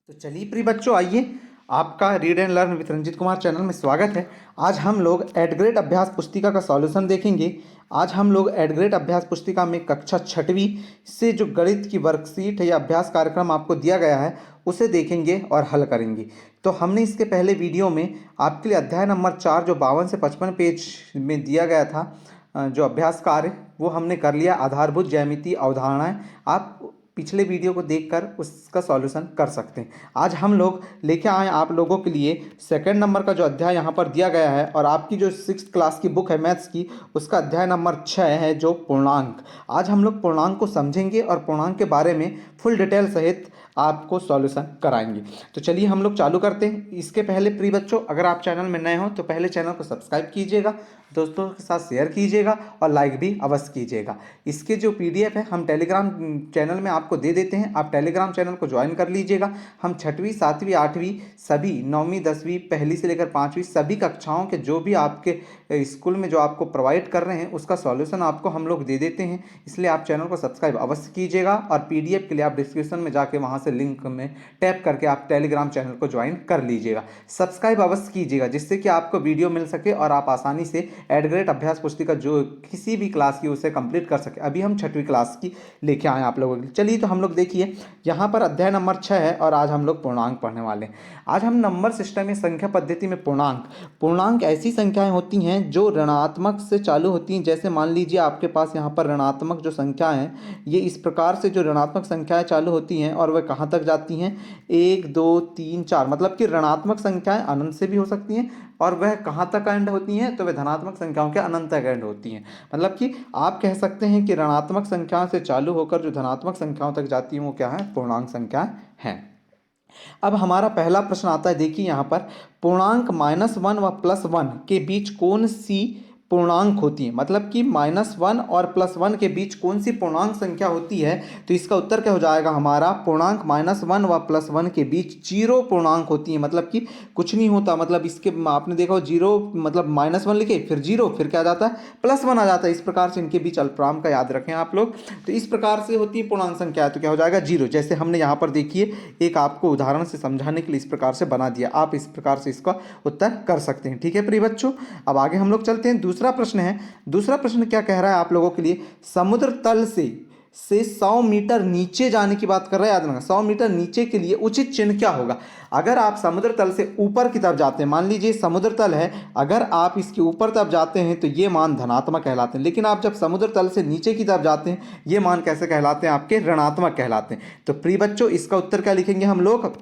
तो चलिए प्रिय बच्चों, आइए आपका read and learn with Ranjit Kumar channel में स्वागत है। आज हम लोग एडग्रेड अभ्यास पुस्तिका का सॉल्यूशन देखेंगे। आज हम लोग एडग्रेड अभ्यास पुस्तिका में कक्षा 6वीं से जो गणित की वर्कशीट है या अभ्यास कार्यक्रम आपको दिया गया है उसे देखेंगे और हल करेंगे। तो हमने इसके पहले वीडियो में आपके लिए अध्याय नंबर 4 जो 52 से 55 पेज में दिया गया था जो अभ्यास कार्य वो हमने कर लिया। आधारभूत ज्यामितीय अवधारणाएं आप पिछले वीडियो को देखकर उसका सॉल्यूशन कर सकते हैं। आज हम लोग लेके आए आप लोगों के लिए सेकंड नंबर का जो अध्याय यहाँ पर दिया गया है और आपकी जो 6th क्लास की बुक है मैथ्स की उसका अध्याय नंबर 6 है जो पूर्णांक। आज हम लोग पूर्णांक को समझेंगे और पूर्णांक के बारे में फुल डिटेल सहित आपको सॉल्यूशन कराएंगे। तो चलिए हम लोग चालू करते हैं। इसके पहले प्रिय बच्चों, अगर आप चैनल में नए हो तो पहले चैनल को सब्सक्राइब कीजिएगा, दोस्तों के साथ शेयर कीजिएगा और लाइक भी अवश्य कीजिएगा। इसके जो PDF है हम टेलीग्राम चैनल में आपको दे देते हैं, आप टेलीग्राम चैनल को ज्वाइन कर लीजिएगा। हम 6वीं 7वीं 8वीं सभी 9वीं 10वीं पहली से लेकर 5वीं सभी कक्षाओं के जो भी आपके स्कूल में जो आपको प्रोवाइड कर रहे हैं उसका सॉल्यूशन आपको हम लोग दे देते हैं। इसलिए आप चैनल को सब्सक्राइब अवश्य कीजिएगा और PDF के लिए आप डिस्क्रिप्शन में जाके वहाँ से लिंक में टैप करके आप टेलीग्राम चैनल को ज्वाइन कर लीजिएगा। सब्सक्राइब अवश्य कीजिएगा जिससे कि आपको वीडियो मिल सके और आप आसानी से एडग्रेड अभ्यास पुस्तिका जो किसी भी क्लास की उसे कंप्लीट कर सके। अभी हम 6वीं क्लास की लेके आए आप लोगों के लिए। चलिए तो हम लोग देखिए यहाँ पर अध्याय नंबर 6 है और आज हम लोग पूर्णांक पढ़ने वाले हैं। आज हम नंबर सिस्टम में संख्या पद्धति में पूर्णांक ऐसी संख्याएं होती हैं जो ऋणात्मक से चालू होती हैं। जैसे मान लीजिए आपके पास यहाँ पर ऋणात्मक जो संख्याएं हैं ये इस प्रकार से जो ऋणात्मक संख्याएं चालू होती हैं और वह कहाँ तक जाती हैं 1 2 3 4, मतलब कि ऋणात्मक संख्याएं अनंत से भी हो सकती हैं और वह कहाँ तक एंड होती हैं तो वह धनात्मक संख्याओं के अनंत तक एंड होती हैं। मतलब कि आप कह सकते हैं कि ऋणात्मक संख्याओं से चालू होकर जो धनात्मक संख्याओं तक जाती हैं वो क्या है, पूर्णांक संख्याएं हैं। अब हमारा पहला प्रश्न आता है, देखिए यहाँ पर पूर्णांक -1 व +1 के बीच कौन सी पूर्णांक होती है, मतलब कि -1 और +1 के बीच कौन सी पूर्णांक संख्या होती है। तो इसका उत्तर क्या हो जाएगा हमारा, पूर्णांक -1 व +1 के बीच 0 पूर्णांक होती है। मतलब कि कुछ नहीं होता, मतलब इसके आपने देखा हो 0 मतलब -1 लिखे फिर 0 फिर क्या आ जाता है +1 आ जाता है। इस प्रकार से इनके बीच अल्पविराम का याद रखें आप लोग। तो इस प्रकार से होती है पूर्णांक संख्या, तो क्या हो जाएगा 0। जैसे हमने यहाँ पर देखिए एक आपको उदाहरण से समझाने के लिए इस प्रकार से बना दिया, आप इस प्रकार से इसका उत्तर कर सकते हैं। ठीक है प्रिय बच्चों, अब आगे हम लोग चलते हैं। दूसरा प्रश्न है, दूसरा प्रश्न क्या कह रहा है आप लोगों के लिए, समुद्र तल से 100 मीटर नीचे जाने की बात कर रहा है। याद रखना 100 मीटर नीचे के लिए उचित चिन्ह क्या होगा। अगर आप समुद्र तल से ऊपर की तरफ जाते हैं, मान लीजिए समुद्र तल है, अगर आप इसके ऊपर तरफ जाते हैं तो ये मान धनात्मक कहलाते हैं, लेकिन आप जब समुद्र तल से नीचे की तरफ जाते हैं ये मान कैसे कहलाते हैं, आपके ऋणात्मक कहलाते हैं। तो प्रिय बच्चों इसका उत्तर क्या लिखेंगे हम लोग,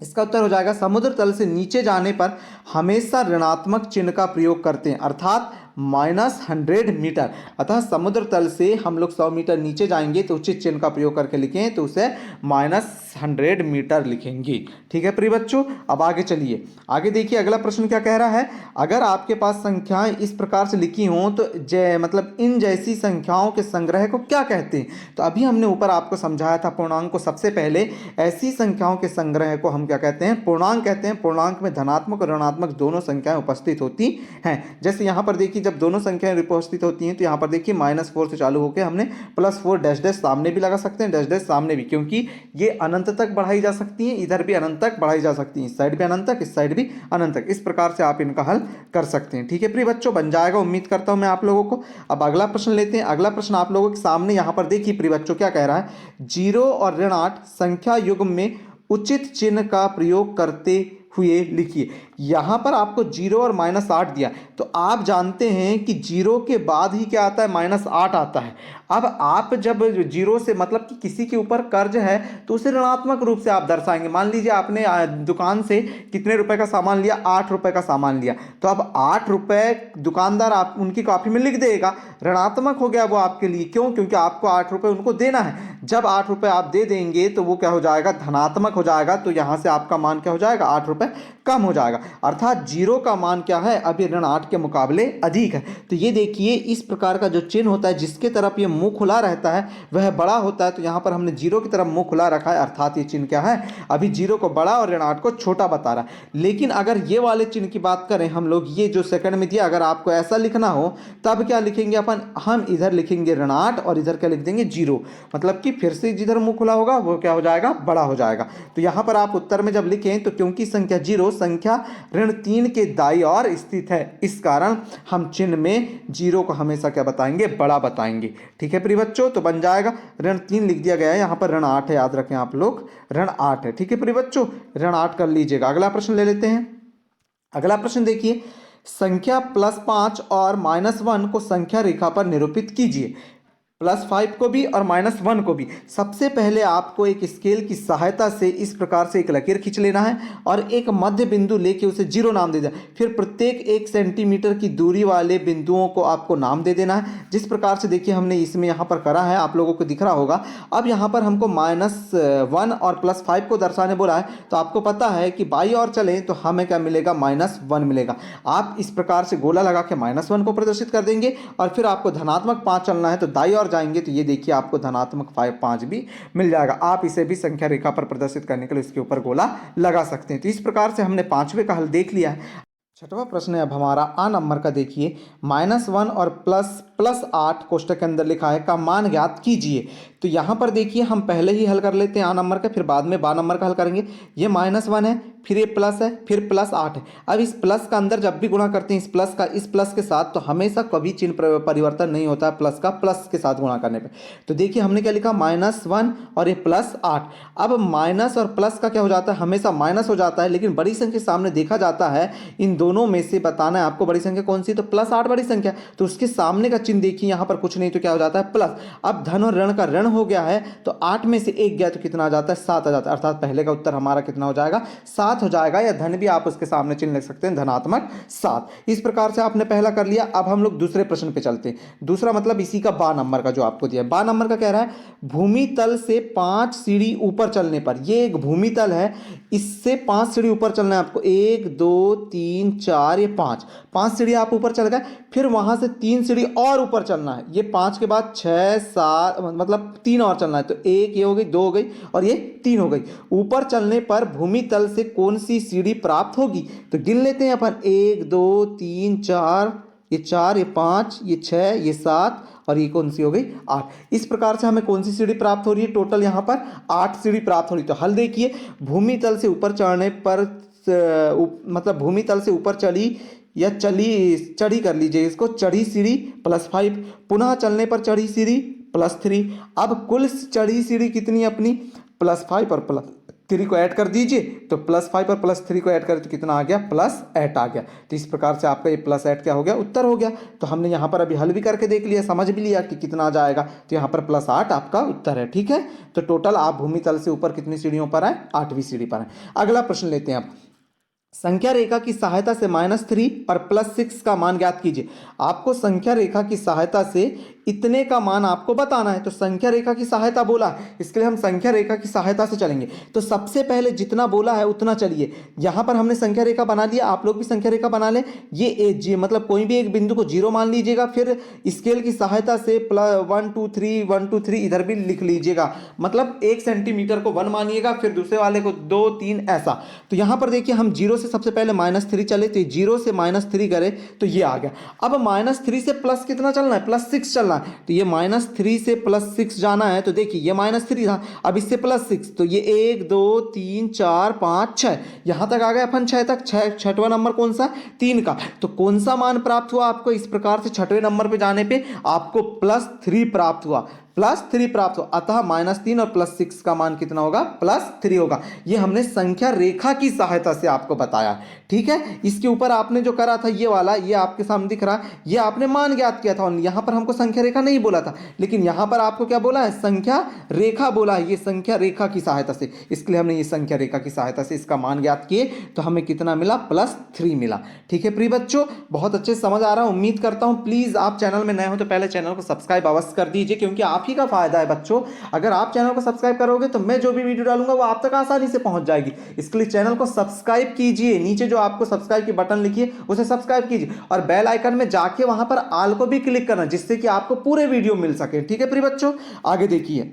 इसका उत्तर हो जाएगा समुद्र तल से नीचे जाने पर हमेशा ऋणात्मक चिन्ह का प्रयोग करते हैं, अर्थात -100 मीटर। अतः समुद्र तल से हम लोग 100 मीटर नीचे जाएंगे तो उचित चिन्ह का प्रयोग करके लिखें तो उसे -100 मीटर लिखेंगे। ठीक है प्रिय बच्चों, अब आगे चलिए, आगे देखिए अगला प्रश्न क्या कह रहा है। अगर आपके पास संख्याएं इस प्रकार से लिखी हों तो मतलब इन जैसी संख्याओं के संग्रह को क्या कहते हैं। तो अभी हमने ऊपर आपको समझाया था पूर्णांक को, सबसे पहले ऐसी संख्याओं के संग्रह को हम क्या कहते हैं, पूर्णांक कहते हैं। पूर्णांक में धनात्मक और ऋणात्मक दोनों संख्याएं उपस्थित होती हैं। जैसे यहाँ पर देखिए जब दोनों संख्याएं उपस्थित होती हैं तो यहाँ पर देखिए -4 से चालू होकर हमने +4 डैश सामने भी लगा सकते हैं, डैश सामने भी, क्योंकि ये अनंत तक बढ़ाई जा सकती हैं, इधर भी अनंत तक बढ़ाई जा सकती हैं, इस साइड भी अनंत तक, इस साइड भी अनंत तक। इस प्रकार से आप इनका हल कर सकते हैं। ठीक है प्रिय बच्चों, बन जाएगा उम्मीद करता हूं मैं आप लोगों को। अब अगला प्रश्न लेते हैं। अगला प्रश्न आप लोगों के सामने यहाँ पर देखिए प्रिय बच्चों क्या कह रहा है, 0 और ऋण 8 संख्या युग्म में उचित चिन्ह का प्रयोग करते हुए लिखिए। यहां पर आपको 0 और -8 दिया, तो आप जानते हैं कि 0 के बाद ही क्या आता है, -8 आता है। अब आप जब 0 से मतलब कि किसी के ऊपर कर्ज है तो उसे ऋणात्मक रूप से आप दर्शाएंगे। मान लीजिए आपने दुकान से कितने रुपए का सामान लिया, 8 रुपए का सामान लिया, तो अब 8 रुपए दुकानदार आप उनकी कॉपी में लिख देगा, ऋणात्मक हो गया वो आपके लिए। क्यों, क्योंकि आपको 8 रुपए उनको देना है। जब 8 रुपए आप दे देंगे तो वो क्या हो जाएगा, धनात्मक हो जाएगा। तो यहां से आपका मान क्या हो जाएगा, 8 रुपए कम हो जाएगा, अर्थात जीरो का मान क्या है अभी ऋण 8 के मुकाबले अधिक है। तो ये देखिए इस प्रकार का जो चिन्ह होता है जिसके तरफ ये मुंह खुला रहता है वह बड़ा होता है। तो यहाँ पर हमने जीरो की तरफ मुंह खुला रखा है, अर्थात ये चिन्ह क्या है अभी जीरो को बड़ा और ऋण 8 को छोटा बता रहा है। लेकिन अगर ये वाले चिन्ह की बात करें हम लोग, ये जो सेकंड में दिया, अगर आपको ऐसा लिखना हो तब क्या लिखेंगे अपन, हम इधर लिखेंगे ऋण 8 और इधर क्या लिख देंगे जीरो, मतलब कि फिर से जिधर मुंह खुला होगा वो क्या हो जाएगा, बड़ा हो जाएगा। तो यहाँ पर आप उत्तर में जब लिखें तो क्योंकि संख्या जीरो संख्या ऋण 3 के दाईं ओर स्थित है, इस कारण हम चिन्ह में जीरो को हमेशा क्या बताएंगे, बड़ा बताएंगे। ठीक है प्रिय बच्चों, तो बन जाएगा ऋण 3 लिख दिया गया है, यहाँ पर ऋण 8 है, याद रखें आप लोग ऋण 8 है। ठीक है प्रिय बच्चों, ऋण 8 कर लीजिएगा। अगला प्रश्न ले लेते हैं। अगला प्रश्न देखिए, संख्या +5 और -1 को संख्या रेखा पर निरूपित कीजिए। +5 को भी और -1 को भी। सबसे पहले आपको एक स्केल की सहायता से इस प्रकार से एक लकीर खींच लेना है और एक मध्य बिंदु लेके उसे 0 नाम दे देना। फिर प्रत्येक 1 सेंटीमीटर की दूरी वाले बिंदुओं को आपको नाम दे देना है, जिस प्रकार से देखिए हमने इसमें यहाँ पर करा है, आप लोगों को दिख रहा होगा। अब यहाँ पर हमको -1 और +5 को दर्शाने बोला है, तो आपको पता है कि बाई और चलें तो हमें क्या मिलेगा, -1 मिलेगा। आप इस प्रकार से गोला लगा के -1 को प्रदर्शित कर देंगे और फिर आपको धनात्मक 5 चलना है तो दाई और जाएंगे तो ये देखिए आपको धनात्मक 5 भी मिल जाएगा। आप इसे भी संख्या रेखा पर प्रदर्शित करने के लिए इसके ऊपर गोला लगा सकते हैं। तो इस प्रकार से हमने 5वें का हल देख लिया है। छठवां प्रश्न है अब हमारा आ नंबर का, देखिए -1 और +8 कोष्टक के अंदर लिखा है का मान ज्ञात कीजिए। तो यहाँ पर देखिए हम पहले ही हल कर लेते हैं आ नंबर का, फिर बाद में बा नंबर का हल करेंगे। ये -1 है, फिर ये प्लस है, फिर +8 है। अब इस प्लस का अंदर जब भी गुणा करते हैं इस प्लस के साथ, तो हमेशा कभी चिन्ह परिवर्तन नहीं होता है प्लस का प्लस के साथ गुणा करने पे। तो देखिए हमने क्या लिखा, -1 और ये +8। अब माइनस और प्लस का क्या हो जाता है, हमेशा माइनस हो जाता है, लेकिन बड़ी संख्या सामने देखा जाता है। इन दोनों में से बताना है आपको बड़ी संख्या कौन सी, तो +8 बड़ी संख्या, तो उसके सामने का चिन्ह देखिए यहाँ पर कुछ नहीं तो क्या हो जाता है प्लस। अब धन और ऋण का ऋण हो गया है तो 8 में से 1 गया तो कितना आ जाता है, 7 आ जाता है। अर्थात पहले का उत्तर हमारा कितना हो जाएगा, 7 हो जाएगा, या धन भी आप उसके सामने चिन्ह लिख सकते हैं, धनात्मक 7। इस प्रकार से आपने पहला कर लिया। अब हम लोग दूसरे प्रश्न पे चलते हैं। दूसरा मतलब इसी का बा नंबर का जो आपको दिया है, बा नंबर का कह रहा है भूमि तल से 5 सीढ़ी ऊपर चलने पर, ये एक भूमि तल है, इससे 5 सीढ़ी ऊपर चलना है आपको, 1 2 3 4, ये 5 सीढ़ी आप ऊपर चल गए, फिर वहां से 3 सीढ़ी और ऊपर चलना है, ये 5 के बाद 6 7 मतलब 3 और चलना है, तो 1 ये हो गई, 2 हो गई और ये 3 हो गई। ऊपर चलने पर भूमि तल से कौन सी सीढ़ी प्राप्त होगी, तो गिन लेते हैं अपन, 1 2 3 4, ये 4, ये 5, ये 6, ये 7 और ये कौन सी हो गई, 8। इस प्रकार से हमें कौन सी सीढ़ी प्राप्त हो रही है, टोटल यहाँ पर 8 सीढ़ी प्राप्त हो रही है। तो हल देखिए, भूमि तल से ऊपर चढ़ने पर मतलब भूमि तल से ऊपर चढ़ी या चढ़ी कर लीजिए इसको, चढ़ी सीढ़ी +5, पुनः चलने पर चढ़ी सीढ़ी +3। अब कुल चढ़ी सीढ़ी कितनी अपनी, +5 और +3 को ऐड कर दीजिए, तो +5 और +3 को ऐड करें तो कितना आ गया, +8 आ गया। तो इस प्रकार से आपका ये +8 क्या हो गया, उत्तर हो गया। तो हमने यहाँ पर अभी हल भी करके देख लिया, समझ भी लिया कि कितना आ जाएगा, तो यहाँ पर +8 आपका उत्तर है। ठीक है, तो टोटल आप भूमि तल से ऊपर कितनी सीढ़ियों पर आए, 8वीं सीढ़ी पर आए। अगला प्रश्न लेते हैं अब, संख्या रेखा की सहायता से -3 और +6 का मान ज्ञात कीजिए। आपको संख्या रेखा की सहायता से इतने का मान आपको बताना है। तो संख्या रेखा की सहायता बोला, इसके लिए हम संख्या रेखा की सहायता से चलेंगे। तो सबसे पहले जितना बोला है उतना चलिए। यहाँ पर हमने संख्या रेखा बना लिया, आप लोग भी संख्या रेखा बना लें। ये मतलब कोई भी एक बिंदु को 0 मान लीजिएगा, फिर स्केल की सहायता से 1 2 3 1 2 3 इधर भी लिख लीजिएगा। मतलब 1 सेंटीमीटर को 1 मानिएगा, फिर दूसरे वाले को 2 3 ऐसा। तो यहाँ पर देखिए हम 0 से सबसे पहले -3 चले, तो 0 से -3 करें तो ये आ गया। अब -3 से प्लस कितना चलना है, +6 चलना है। तो ये -3 से +6 जाना है, तो देखिए ये -3 था, अब इससे +6, तो ये 1 2 3 4 5 6, यहां तक आ गए अपन 6 तक। छठवां नंबर कौन सा, 3 का। तो कौन सा मान प्राप्त हुआ आपको, इस प्रकार से छठवें नंबर पे जाने पे आपको +3 प्राप्त हुआ, +3 प्राप्त हो। अतः -3 और +6 का मान कितना होगा, +3 होगा। ये हमने संख्या रेखा की सहायता से आपको बताया। ठीक है, इसके ऊपर आपने जो करा था ये वाला, ये आपके सामने दिख रहा है, ये आपने मान ज्ञात किया था। यहां पर हमको संख्या रेखा नहीं बोला था, लेकिन यहां पर आपको क्या बोला है, संख्या रेखा बोला है। ये संख्या रेखा की सहायता से, इसके लिए हमने ये संख्या रेखा की सहायता से इसका मान ज्ञात किए, तो हमें कितना मिला, +3 मिला। ठीक है प्रिय बच्चों, बहुत अच्छे समझ आ रहा है, उम्मीद करता हूं। प्लीज आप चैनल में नए हो तो पहले चैनल को सब्सक्राइब अवश्य कर दीजिए, क्योंकि आप आप ही का फायदा है बच्चों। अगर आप चैनल को सब्सक्राइब करोगे तो मैं जो भी वीडियो डालूंगा वो आप तक आसानी से पहुंच जाएगी। इसके लिए चैनल को सब्सक्राइब कीजिए, नीचे जो आपको सब्सक्राइब की बटन लिखी है उसे सब्सक्राइब कीजिए और बेल आइकन में जाके वहां पर ऑल को भी क्लिक करना, जिससे कि आपको पूरे वीडियो मिल सके। ठीक है प्रिय बच्चों, आगे देखिए।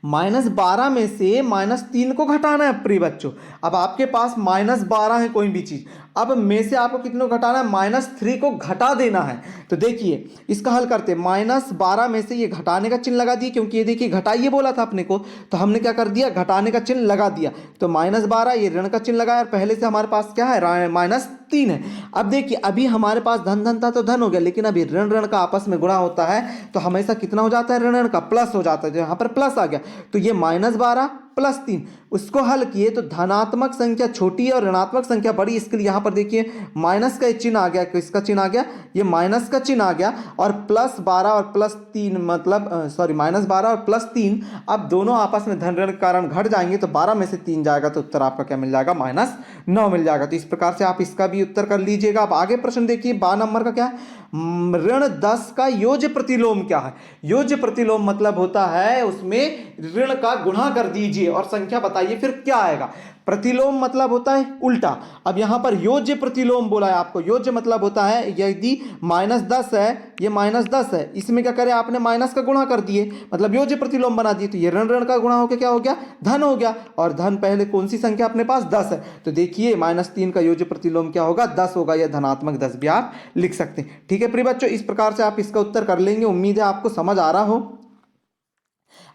-12 में से -3 को घटाना है प्रिय बच्चों। अब आपके पास -12 है कोई भी चीज, अब में से आपको कितने को घटाना है, -3 को घटा देना है। तो देखिए इसका हल करते हैं। -12 में से ये घटाने का चिन्ह लगा दिए, क्योंकि ये देखिए घटाइए बोला था अपने को, तो हमने क्या कर दिया, घटाने का चिन्ह लगा दिया। तो -12 ये ऋण का चिन्ह लगाया और पहले से हमारे पास क्या है, -3 है। अब देखिए अभी हमारे पास धन धन था तो धन हो गया, लेकिन अभी ऋण ऋण का आपस में गुणा होता है तो हमेशा कितना हो जाता है, ऋण ऋण का प्लस हो जाता है। तो यहाँ पर प्लस आ गया, तो ये -12 + 3, उसको हल किए तो धनात्मक संख्या छोटी है और ऋणात्मक संख्या बड़ी। इसके लिए यहाँ पर देखिए माइनस का चिन्ह आ गया, किसका चिन्ह आ गया, ये माइनस का चिन्ह आ गया। और +12 और +3 मतलब -12 और +3, अब दोनों आपस में धन ऋण के कारण घट जाएंगे तो 12 में से 3 जाएगा तो उत्तर आपका क्या मिल जाएगा, -9 मिल जाएगा। तो इस प्रकार से आप इसका भी उत्तर कर लीजिएगा। अब आगे प्रश्न देखिए 12 नंबर का क्या है, ऋण 10 का योज्य प्रतिलोम क्या है। योज्य प्रतिलोम मतलब होता है उसमें ऋण का गुणा कर दीजिए और संख्या बताइए फिर क्या आएगा। प्रतिलोम मतलब होता है उल्टा। अब यहां पर योज्य प्रतिलोम बोला है आपको। योज्य मतलब होता है यदि -10 है, ये -10 है, इसमें क्या करें आपने, माइनस का गुणा कर दिए, मतलब योज्य प्रतिलोम बना दिए। तो ये ऋण ऋण का गुणा होकर क्या हो गया, धन हो गया। और धन पहले कौन सी संख्या अपने पास, 10 है, तो देखिए -3 का योज्य प्रतिलोम क्या होगा, 10 होगा। या धनात्मक 10 भी आप लिख सकते हैं। ठीक है प्रिय बच्चों, इस प्रकार से आप इसका उत्तर कर लेंगे। उम्मीद है आपको समझ आ रहा हो।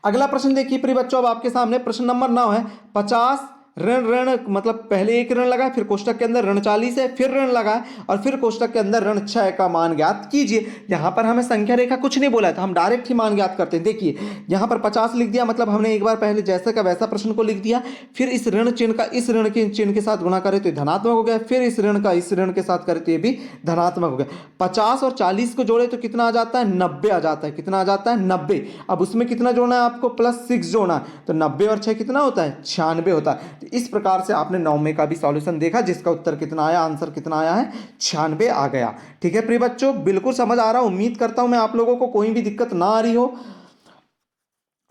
अगला प्रश्न देखिए प्रिय बच्चों, अब आपके सामने प्रश्न नंबर 9 है। 50 ऋण ऋण मतलब पहले एक ऋण लगा, फिर कोष्टक के अंदर ऋण 40 है, फिर ऋण लगा और फिर कोष्टक के अंदर ऋण 6 का मान ज्ञात कीजिए। यहां पर हमें संख्या रेखा कुछ नहीं बोला है, तो हम डायरेक्ट ही मान ज्ञात करते हैं। देखिए यहां पर 50 लिख दिया, मतलब हमने एक बार पहले जैसा का वैसा प्रश्न को लिख दिया, फिर इस ऋण चिन्ह का इस ऋण के चिन्ह के साथ गुणा करे तो धनात्मक हो गया, फिर इस ऋण का इस ऋण के साथ करे तो ये भी धनात्मक हो गया। 50 और 40 को जोड़े तो कितना आ जाता है, 90 आ जाता है। कितना आ जाता है, 90। अब उसमें कितना जोड़ना है आपको, +6 जोड़ना है, तो 90 और 6 कितना होता है, 96 होता है। तो इस प्रकार से आपने 9वें का भी सॉल्यूशन देखा, जिसका उत्तर कितना आया, आंसर कितना आया है, 96 आ गया। ठीक है प्रिय बच्चों, बिल्कुल समझ आ रहा हूं। उम्मीद करता हूं मैं आप लोगों को कोई भी दिक्कत ना आ रही हो।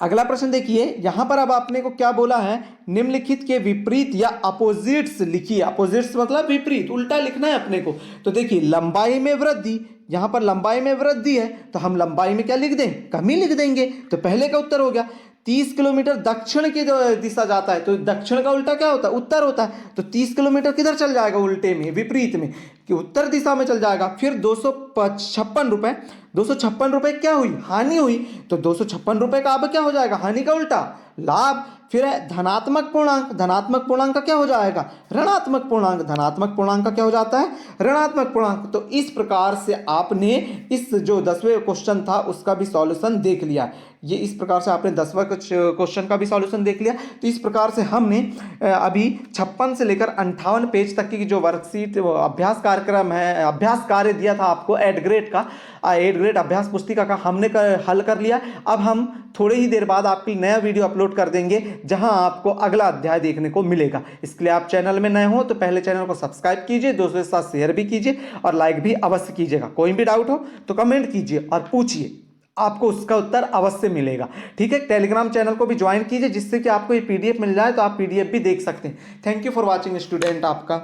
अगला प्रश्न देखिए, यहां पर अब आपने को क्या बोला है, निम्नलिखित के विपरीत या अपोजिट्स लिखिए। अपोजिट्स मतलब विपरीत, उल्टा लिखना है अपने को। तो देखिए लंबाई में वृद्धि, यहां पर लंबाई में वृद्धि है तो हम लंबाई में क्या लिख दें, कमी लिख देंगे। तो पहले का उत्तर हो गया। 30 किलोमीटर दक्षिण की जो दिशा जाता है तो दक्षिण का उल्टा क्या होता है, उत्तर होता है। तो 30 किलोमीटर किधर चल जाएगा, उल्टे में, विपरीत में, कि उत्तर दिशा में चल जाएगा। फिर 256 रुपए, 256 रुपए क्या हुई, हानि हुई। तो 256 रुपए का अब क्या हो जाएगा, हानि का उल्टा लाभ। फिर है धनात्मक पूर्णांक, धनात्मक पूर्णांक का क्या हो जाएगा, ऋणात्मक पूर्णांक, धनात्मक पूर्णांक का क्या हो जाता है, ऋणात्मक पूर्णांक। तो इस प्रकार से आपने इस जो 10वें क्वेश्चन था उसका भी सॉल्यूशन देख लिया। ये इस प्रकार से आपने 10वां क्वेश्चन का भी सॉल्यूशन देख लिया। तो इस प्रकार से हमने अभी 56 से लेकर 58 पेज तक की जो वर्कशीट अभ्यास कार्यक्रम है, अभ्यास कार्य दिया था आपको 8 ग्रेड का, 8 ग्रेड अभ्यास पुस्तिका का हमने हल कर लिया। अब हम थोड़े ही देर बाद आपके नया वीडियो अपलोड कर देंगे जहां आपको अगला अध्याय देखने को मिलेगा। इसके लिए आप चैनल में नए हो तो पहले चैनल को सब्सक्राइब कीजिए, दोस्तों के साथ शेयर भी कीजिए और लाइक भी अवश्य कीजिएगा। कोई भी डाउट हो तो कमेंट कीजिए और पूछिए, आपको उसका उत्तर अवश्य मिलेगा। ठीक है, टेलीग्राम चैनल को भी ज्वाइन कीजिए जिससे कि आपको ये पीडीएफ मिल जाए तो आप पीडीएफ भी देख सकते हैं। Thank you for watching student, आपका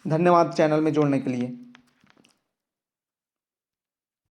धन्यवाद चैनल में जोड़ने के लिए।